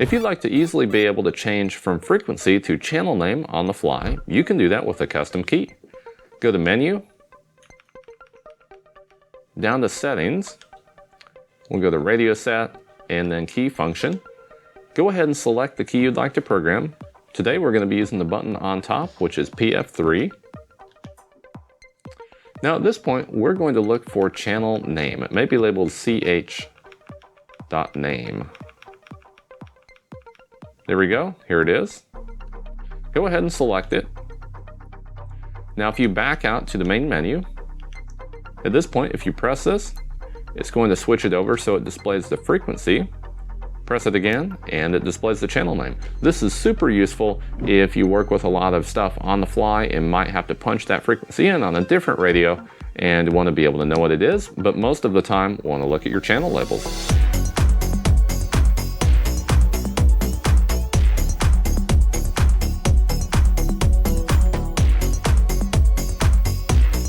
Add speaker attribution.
Speaker 1: If you'd like to easily be able to change from frequency to channel name on the fly, you can do that with a custom key. Go to Menu, down to Settings, we'll go to Radio Set, and then Key Function. Go ahead and select the key you'd like to program. Today we're going to be using the button on top, which is PF3. Now at this point, we're going to look for channel name. It may be labeled ch.name. There we go, here it is. Go ahead and select it. Now if you back out to the main menu, at this point if you press this, it's going to switch it over so it displays the frequency. Press it again and it displays the channel name. This is super useful if you work with a lot of stuff on the fly and might have to punch that frequency in on a different radio and want to be able to know what it is, but most of the time want to look at your channel labels.